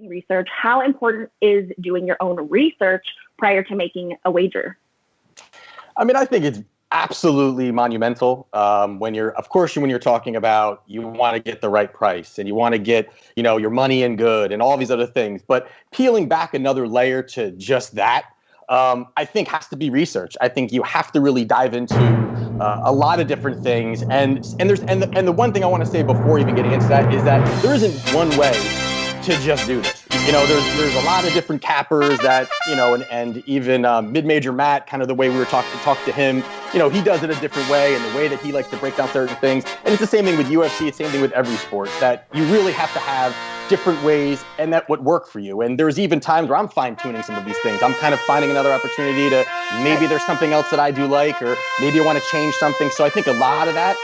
doing research. How important is doing your own research prior to making a wager? I mean, I think it's absolutely monumental. When you're talking about, you want to get the right price and you want to get, your money in good and all these other things. But peeling back another layer to just that, I think has to be research. I think you have to really dive into a lot of different things. And the one thing I want to say before even getting into that is that there isn't one way to just do this. There's a lot of different cappers that, and even mid-major Matt, kind of the way we were talk to him, he does it a different way, and the way that he likes to break down certain things. And it's the same thing with UFC, it's the same thing with every sport, that you really have to have different ways and that would work for you. And there's even times where I'm fine-tuning some of these things. I'm kind of finding another opportunity to, maybe there's something else that I do like, or maybe I want to change something. So I think a lot of that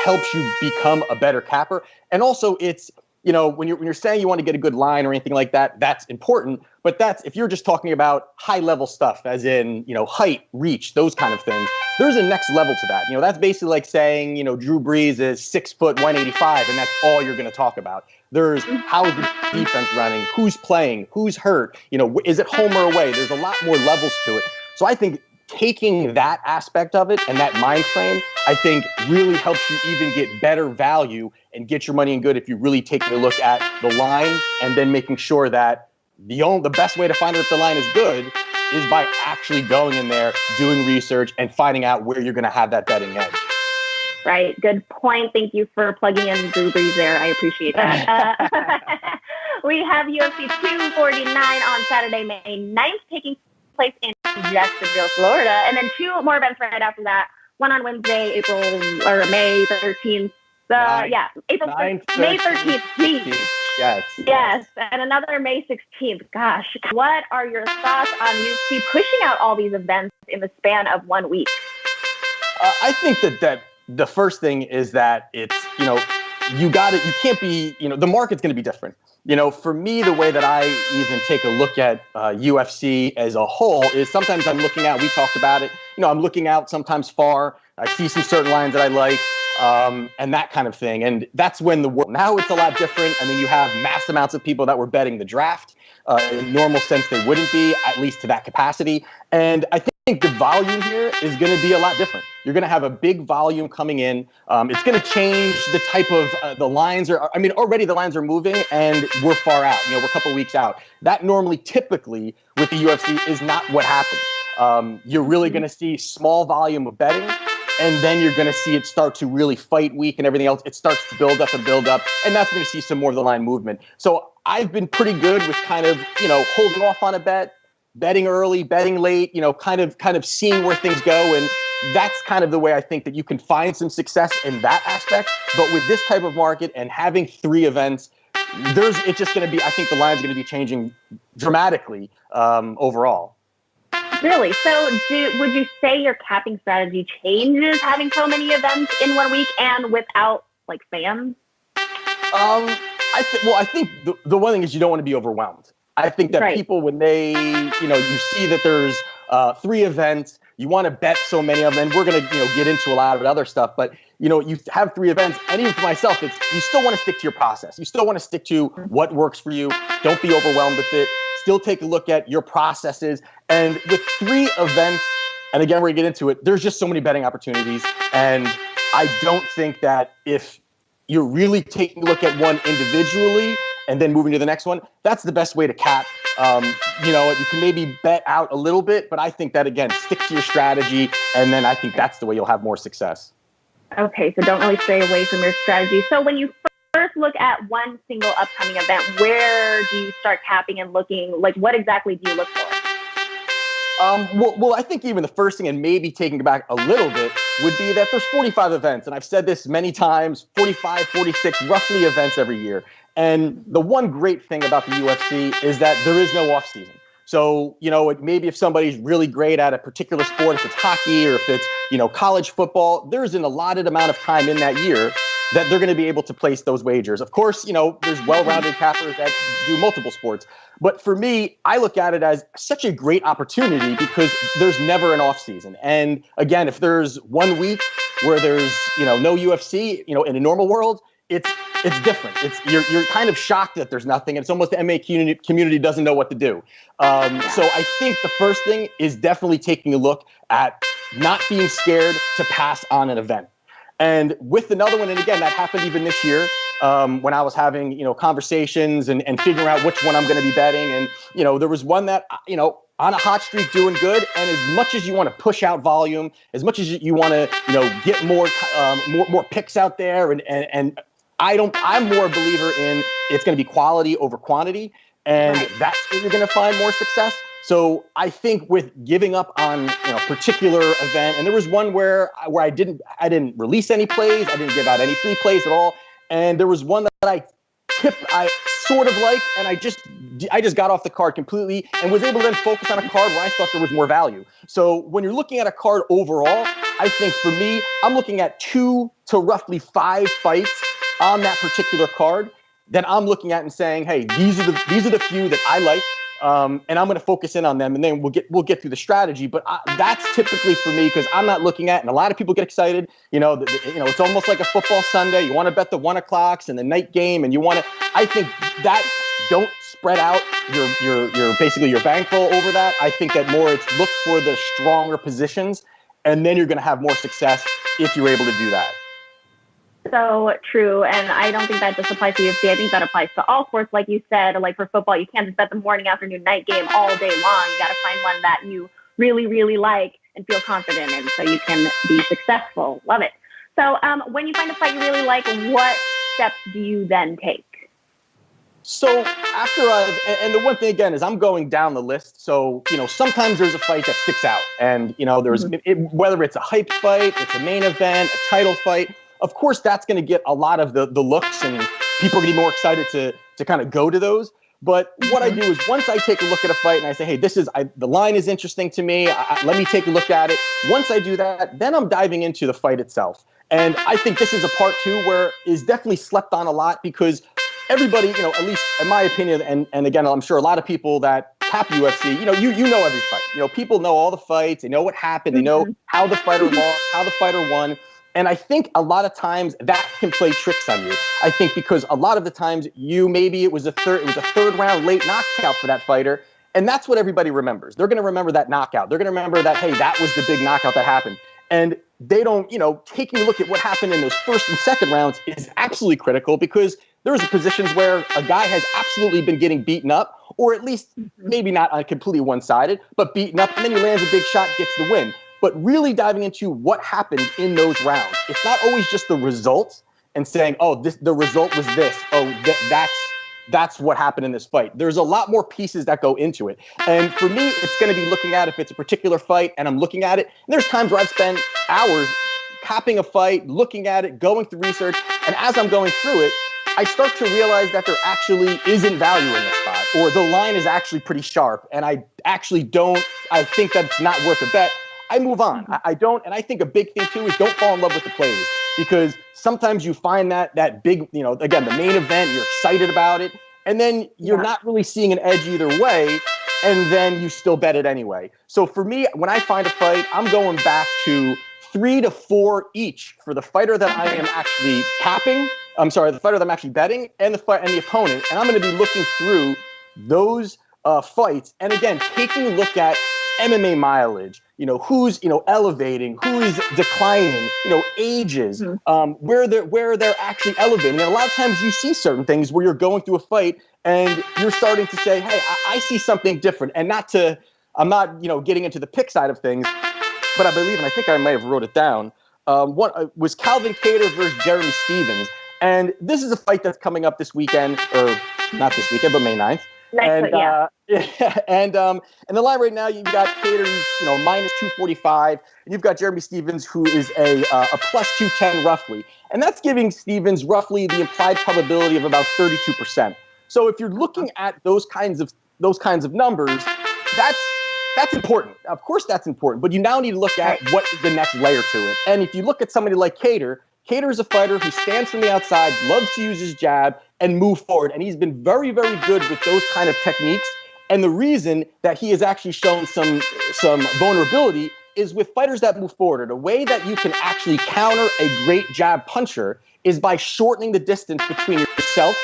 helps you become a better capper. And also it's, when you're saying you want to get a good line or anything like that, that's important. But that's if you're just talking about high level stuff, as in, height, reach, those kind of things, there's a next level to that. That's basically like saying, Drew Brees is 6 foot 185, and that's all you're going to talk about. There's how's the defense running, who's playing, who's hurt, is it home or away? There's a lot more levels to it. So I think taking that aspect of it and that mind frame, I think really helps you even get better value and get your money in good if you really take a look at the line, and then making sure that the best way to find out if the line is good is by actually going in there, doing research, and finding out where you're going to have that betting edge. Right. Good point. Thank you for plugging in Drew Brees there. I appreciate that. We have UFC 249 on Saturday, May 9th, taking place in Jacksonville, Florida. And then two more events right after that. One on Wednesday, May 13th. May 13th, please. Yes. And another May 16th. Gosh, what are your thoughts on UFC pushing out all these events in the span of 1 week? I think that the first thing is that it's, you can't be, the market's going to be different. For me, the way that I even take a look at UFC as a whole is sometimes I'm looking out, we talked about it, I'm looking out sometimes far, I see some certain lines that I like, and that kind of thing. And that's when now it's a lot different. I mean, you have mass amounts of people that were betting the draft. In normal sense, they wouldn't be, at least to that capacity. And I think the volume here is going to be a lot different. You're going to have a big volume coming in. It's going to change the type of the lines already the lines are moving and we're far out. We're a couple of weeks out. That normally, typically with the UFC is not what happens. You're really going to see small volume of betting, and then you're going to see it start to really fight week and everything else. It starts to build up, and that's when you see some more of the line movement. So I've been pretty good with kind of, holding off on a bet, betting early, betting late, kind of seeing where things go. And that's kind of the way I think that you can find some success in that aspect. But with this type of market and having 3 events, it's just going to be, I think the line's going to be changing dramatically overall. Really? So would you say your capping strategy changes having so many events in 1 week and without fans? I think the one thing is you don't want to be overwhelmed. I think that people, when they, you see that there's 3 events, you want to bet so many of them. We're going to, get into a lot of other stuff, but you have 3 events, and even for myself, you still want to stick to your process. You still want to stick to what works for you. Don't be overwhelmed with it. Still take a look at your processes. And with 3 events, and again, we're going to get into it, there's just so many betting opportunities. And I don't think that if you're really taking a look at one individually and then moving to the next one, that's the best way to cap. You can maybe bet out a little bit, but I think that, again, stick to your strategy, and then I think that's the way you'll have more success. Okay, so don't really stray away from your strategy. So when you first look at one single upcoming event, where do you start capping and looking? What exactly do you look for? Well, I think even the first thing, and maybe taking it back a little bit, would be that there's 45 events. And I've said this many times, 45, 46 roughly events every year. And the one great thing about the UFC is that there is no off season. So, maybe if somebody's really great at a particular sport, if it's hockey or if it's, college football, there's an allotted amount of time in that year that they're going to be able to place those wagers. Of course, there's well-rounded cappers that do multiple sports. But for me, I look at it as such a great opportunity because there's never an off season. And again, if there's 1 week where there's, no UFC, in a normal world, it's it's different. You're kind of shocked that there's nothing. And it's almost the MMA community doesn't know what to do. So I think the first thing is definitely taking a look at not being scared to pass on an event. And with another one, and again, that happened even this year when I was having, conversations and figuring out which one I'm going to be betting. And, there was one that, on a hot streak doing good. And as much as you want to push out volume, as much as you want to, get more picks out there. And I'm more a believer in it's going to be quality over quantity. And that's where you're going to find more success. So I think with giving up on particular event, and there was one where I didn't release any plays, I didn't give out any free plays at all, and there was one that I sort of liked, and I just got off the card completely and was able to then focus on a card where I thought there was more value. So when you're looking at a card overall, I think for me, I'm looking at 2 to roughly 5 fights on that particular card that I'm looking at and saying, hey, these are the few that I like. And I'm going to focus in on them, and then we'll get through the strategy. But that's typically for me because I'm not looking at, and a lot of people get excited. It's almost like a football Sunday. You want to bet the 1 o'clocks and the night game, and you want to. I think that don't spread out your basically your bankroll over that. I think that more it's look for the stronger positions, and then you're going to have more success if you're able to do that. So true. And I don't think that just applies to UFC. I think that applies to all sports. Like you said, like for football, you can't just bet the morning, afternoon, night game all day long. You got to find one that you really, really like and feel confident in so you can be successful. Love it. So when you find a fight you really like, what steps do you then take? So after and the one thing again is I'm going down the list. So, sometimes there's a fight that sticks out and, there's whether it's a hype fight, it's a main event, a title fight. Of course, that's going to get a lot of the looks and people are going to be more excited to kind of go to those. But what I do is once I take a look at a fight and I say, hey, the line is interesting to me. Let me take a look at it. Once I do that, then I'm diving into the fight itself. And I think this is a part too where is definitely slept on a lot because everybody, at least in my opinion, and again, I'm sure a lot of people that tap UFC, you know every fight. People know all the fights. They know what happened. They know how the fighter lost, how the fighter won. And I think a lot of times that can play tricks on you. I think because a lot of the times it was a third round late knockout for that fighter. And that's what everybody remembers. They're going to remember that knockout. They're going to remember that, hey, that was the big knockout that happened. And they don't, taking a look at what happened in those first and second rounds is absolutely critical because there's positions where a guy has absolutely been getting beaten up, or at least maybe not on completely one-sided, but beaten up, and then he lands a big shot, gets the win. But really diving into what happened in those rounds. It's not always just the results and saying, oh, the result was this. Oh, that's what happened in this fight. There's a lot more pieces that go into it. And for me, it's going to be looking at if it's a particular fight and I'm looking at it. And there's times where I've spent hours capping a fight, looking at it, going through research. And as I'm going through it, I start to realize that there actually isn't value in this spot, or the line is actually pretty sharp. And I think that it's not worth a bet. I move on. I don't. And I think a big thing too is don't fall in love with the plays because sometimes you find that big, again, the main event, you're excited about it. And then you're not really seeing an edge either way. And then you still bet it anyway. So for me, when I find a fight, I'm going back to 3 to 4 each for the fighter that I am actually capping. I'm sorry, the fighter that I'm actually betting and the opponent. And I'm going to be looking through those fights. And again, taking a look at MMA mileage, who's, elevating, who is declining, ages, where they're actually elevating. And a lot of times you see certain things where you're going through a fight and you're starting to say, hey, I see something different. And I'm not, getting into the pick side of things, but I believe, and I think I might have wrote it down, was Calvin Kattar versus Jeremy Stevens. And this is a fight that's coming up this weekend, or not this weekend, but May 9th. And the line right now, you've got Kattar, who's minus 245, and you've got Jeremy Stevens, who is a plus 210 roughly, and that's giving Stevens roughly the implied probability of about 32%. So if you're looking at those kinds of numbers, that's important. Of course, that's important, but you now need to look at what is the next layer to it. And if you look at somebody like Kattar is a fighter who stands from the outside, loves to use his jab and move forward. And he's been very, very good with those kind of techniques. And the reason that he has actually shown some vulnerability is with fighters that move forward, or the way that you can actually counter a great jab puncher is by shortening the distance between yourself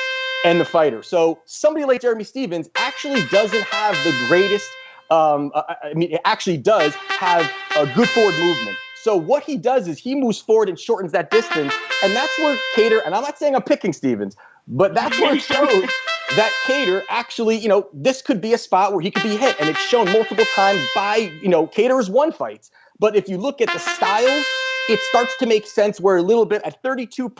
and the fighter. So somebody like Jeremy Stephens actually doesn't have the greatest, it actually does have a good forward movement. So what he does is he moves forward and shortens that distance. And that's where Kattar, and I'm not saying I'm picking Stephens, but that's where it shows that Kattar actually, this could be a spot where he could be hit. And it's shown multiple times by, Kattar has won fights. But if you look at the styles, it starts to make sense where a little bit at 32%,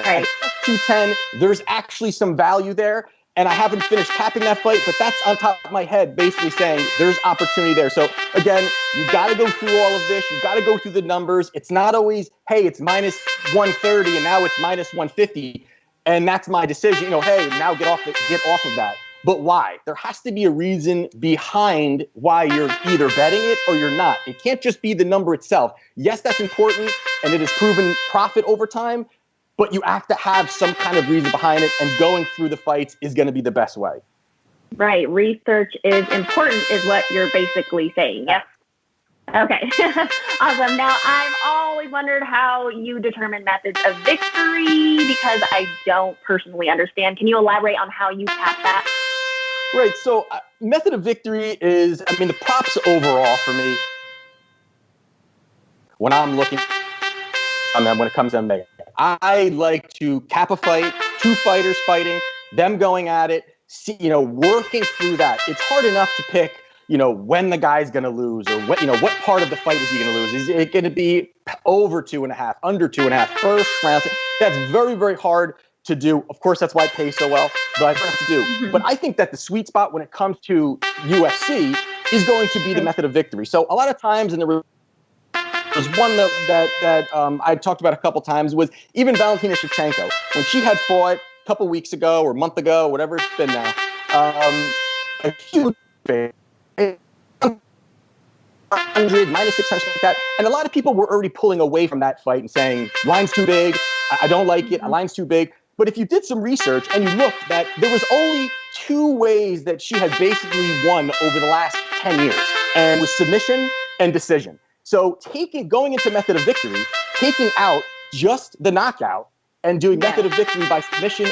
at 210, there's actually some value there. And I haven't finished capping that fight, but that's on top of my head, basically saying there's opportunity there. So again, you got to go through all of this. You got to go through the numbers. It's not always, hey, it's minus 130 and now it's minus 150. And that's my decision. Hey, now get off of that. But why? There has to be a reason behind why you're either betting it or you're not. It can't just be the number itself. Yes, that's important, and it has proven profit over time, but you have to have some kind of reason behind it, and going through the fights is going to be the best way. Right. Research is important is what you're basically saying. Yes. Okay. Awesome. Now, I've always wondered how you determine methods of victory because I don't personally understand. Can you elaborate on how you cap that? Right. So method of victory is, the props overall for me, when I'm looking, when it comes to MMA, I like to cap a fight, two fighters fighting, them going at it, working through that. It's hard enough to pick, when the guy's going to lose or what part of the fight is he going to lose? Is it going to be over 2.5, under 2.5, first round? That's very, very hard to do. Of course, that's why it pays so well, but I don't have to do. Mm-hmm. But I think that the sweet spot when it comes to UFC is going to be the method of victory. So a lot of times, and there was one that I talked about a couple times, was even Valentina Shevchenko. When she had fought a couple weeks ago or a month ago, whatever it's been now, a huge fan, 100, minus 600, like that. And a lot of people were already pulling away from that fight and saying, line's too big, I don't like it, line's too big. But if you did some research and you looked, that there was only 2 ways that she has basically won over the last 10 years, and was submission and decision. So going into method of victory, taking out just the knockout and doing method of victory by submission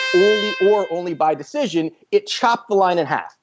only by decision, it chopped the line in half.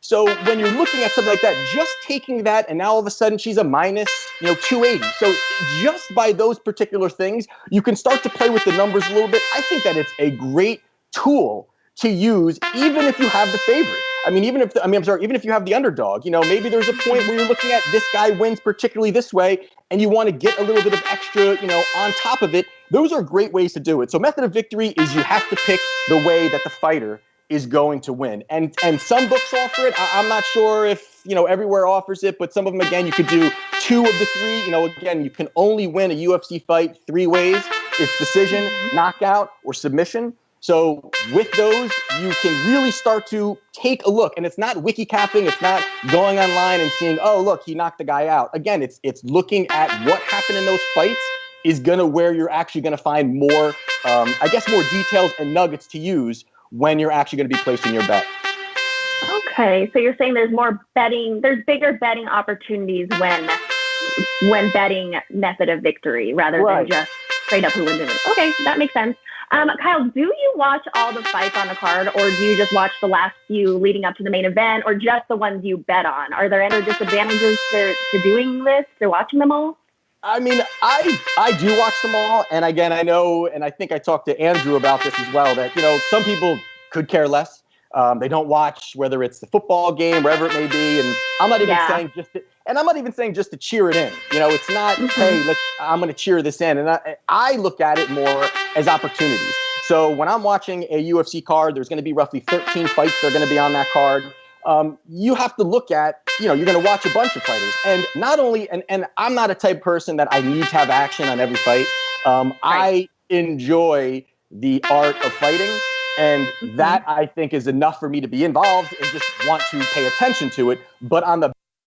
So when you're looking at something like that, just taking that, and now all of a sudden she's a minus, 280. So just by those particular things, you can start to play with the numbers a little bit. I think that it's a great tool to use, even if you have the favorite. Even if you have the underdog, maybe there's a point where you're looking at this guy wins particularly this way, and you want to get a little bit of extra, on top of it. Those are great ways to do it. So method of victory is you have to pick the way that the fighter is going to win. And some books offer it. I'm not sure if, everywhere offers it, but some of them, again, you could do 2 of the 3. Again, you can only win a UFC fight 3 ways. It's decision, knockout, or submission. So with those, you can really start to take a look. And it's not wiki capping. It's not going online and seeing, oh, look, he knocked the guy out. Again, it's looking at what happened in those fights is where you're actually going to find more, more details and nuggets to use when you're actually going to be placing your bet. Okay, so you're saying there's bigger betting opportunities when betting method of victory rather than just straight up who wins. Okay, that makes sense. Kyle, do you watch all the fights on the card, or do you just watch the last few leading up to the main event, or just the ones you bet on? Are there any disadvantages to doing this, to watching them all? I do watch them all. And again, I know, and I think I talked to Andrew about this as well, that, some people could care less. They don't watch, whether it's the football game, wherever it may be. And I'm not even saying just to cheer it in. It's not, hey, I'm going to cheer this in. And I look at it more as opportunities. So when I'm watching a UFC card, there's going to be roughly 13 fights that are going to be on that card. You have to look at, you're going to watch a bunch of fighters. And not only, and I'm not a type of person that I need to have action on every fight. I enjoy the art of fighting. And that, I think, is enough for me to be involved and just want to pay attention to it. But on the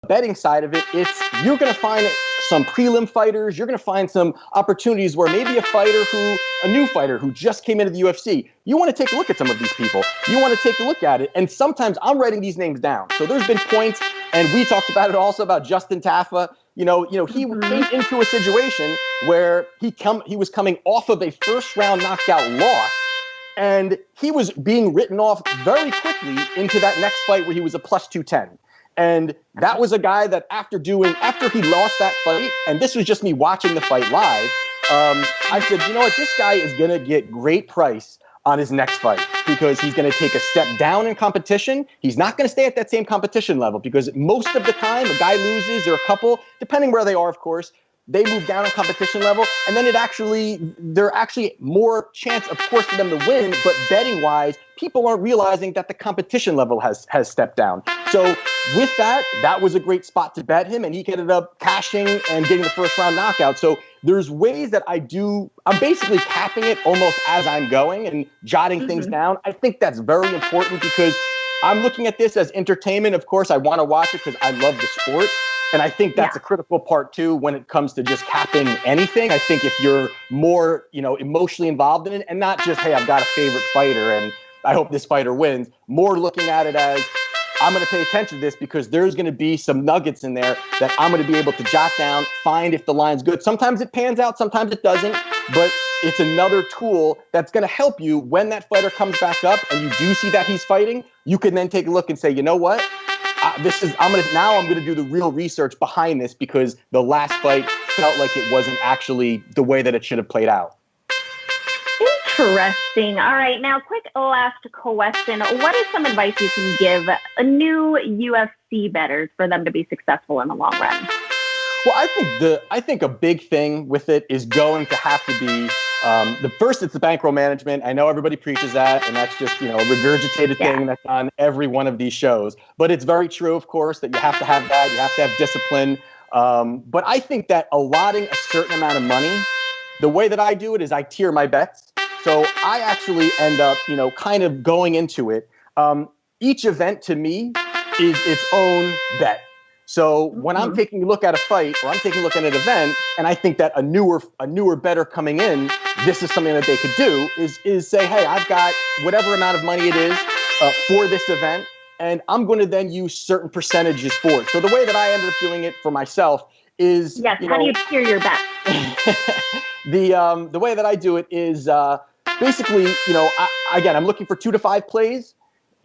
betting side of it, you're going to find some prelim fighters. You're going to find some opportunities where maybe a new fighter who just came into the UFC, you want to take a look at some of these people. You want to take a look at it. And sometimes I'm writing these names down. So there's been points, and we talked about it also about Justin Taffa. He came into a situation where he was coming off of a first round knockout loss, and he was being written off very quickly into that next fight where he was a plus 210. And that was a guy that after he lost that fight, and this was just me watching the fight live, I said, you know what, this guy is going to get great price on his next fight because he's going to take a step down in competition. He's not going to stay at that same competition level because most of the time a guy loses, or a couple, depending where they are, of course, they move down in competition level, and then there actually more chance, of course, for them to win, but betting wise, people aren't realizing that the competition level has stepped down. So with that was a great spot to bet him, and he ended up cashing and getting the first round knockout. So there's ways that I'm basically capping it almost as I'm going and jotting things down. I think that's very important because I'm looking at this as entertainment. Of course, I want to watch it because I love the sport. And I think that's a critical part too when it comes to just capping anything. I think if you're more, emotionally involved in it and not just, hey, I've got a favorite fighter and I hope this fighter wins, more looking at it as I'm going to pay attention to this because there's going to be some nuggets in there that I'm going to be able to jot down, find if the line's good. Sometimes it pans out, sometimes it doesn't, but it's another tool that's going to help you when that fighter comes back up and you do see that he's fighting. You can then take a look and say, you know what? I'm going to do the real research behind this because the last fight felt like it wasn't actually the way that it should have played out. Interesting. All right. Now, quick last question. What is some advice you can give a new UFC bettors for them to be successful in the long run? Well, I think a big thing with it is going to have to be it's the bankroll management. I know everybody preaches that, and that's just, a regurgitated thing that's on every one of these shows. But it's very true, of course, that you have to have that. You have to have discipline. But I think that allotting a certain amount of money, the way that I do it is I tier my bets. So I actually end up, kind of going into it. Each event to me is its own bet. So when I'm taking a look at a fight or I'm taking a look at an event and I think that a newer bettor coming in, this is something that they could do is say, hey, I've got whatever amount of money it is for this event, and I'm going to then use certain percentages for it. So the way that I ended up doing it for myself is... Yes, how do you tier your bets? The way that I do it is basically, I'm looking for 2 to 5 plays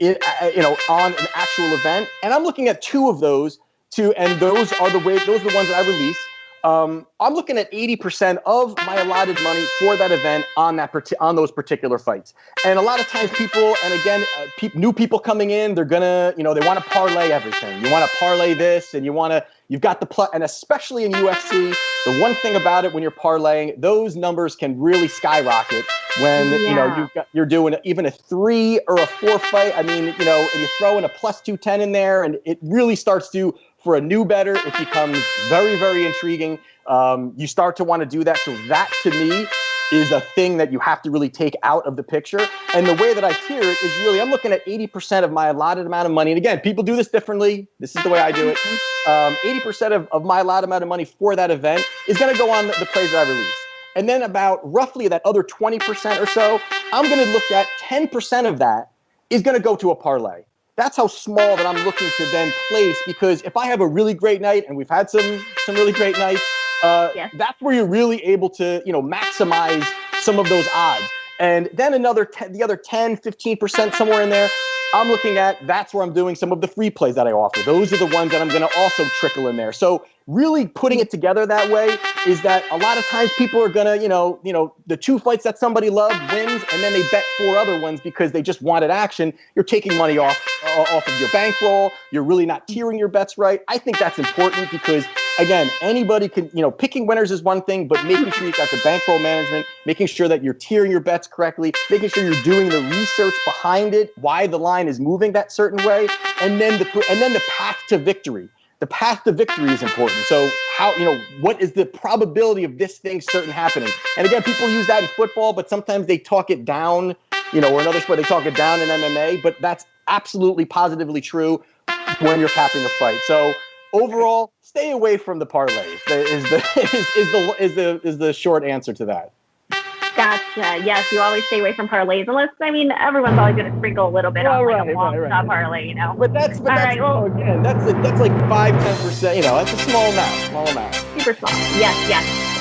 on an actual event, and I'm looking at 2 of those. And those are the ones that I release. I'm looking at 80% of my allotted money for that event on those particular fights. And a lot of times people, and again, new people coming in, they're gonna, they want to parlay everything. You want to parlay this, and you've got the and especially in UFC, the one thing about it when you're parlaying, those numbers can really skyrocket when you're doing even a 3 or a 4 fight. I mean, and you throw in a plus 210 in there, and it really starts to. For a new bettor, it becomes very, very intriguing. You start to want to do that. So that, to me, is a thing that you have to really take out of the picture. And the way that I tier it is really, I'm looking at 80% of my allotted amount of money. And again, people do this differently. This is the way I do it. 80% of my allotted amount of money for that event is going to go on the plays that I release. And then about roughly that other 20% or so, I'm going to look at 10% of that is going to go to a parlay. That's how small that I'm looking to then place, because if I have a really great night, and we've had some really great nights, that's where you're really able to, maximize some of those odds. And then the other 10, 15% somewhere in there, I'm looking at, that's where I'm doing some of the free plays that I offer. Those are the ones that I'm going to also trickle in there. So really putting it together that way is that a lot of times people are going to, the 2 fights that somebody loved wins, and then they bet 4 other ones because they just wanted action. You're taking money off of your bankroll. You're really not tiering your bets right. I think that's important because, again, anybody can, picking winners is one thing, but making sure you've got the bankroll management, making sure that you're tiering your bets correctly, making sure you're doing the research behind it, why the line is moving that certain way, and then the path to victory. The path to victory is important. So what is the probability of this thing certain happening? And again, people use that in football, but sometimes they talk it down, or another sport, they talk it down in MMA, but that's absolutely positively true when you're capping a fight. So overall, stay away from the parlays is the short answer to that. Gotcha. Yes, you always stay away from parlays unless, I mean, everyone's always going to sprinkle a little bit on like a long shot parlay, you know. But that's right, well, again, that's like 5-10%. You know, that's a small amount. Super small. Yes.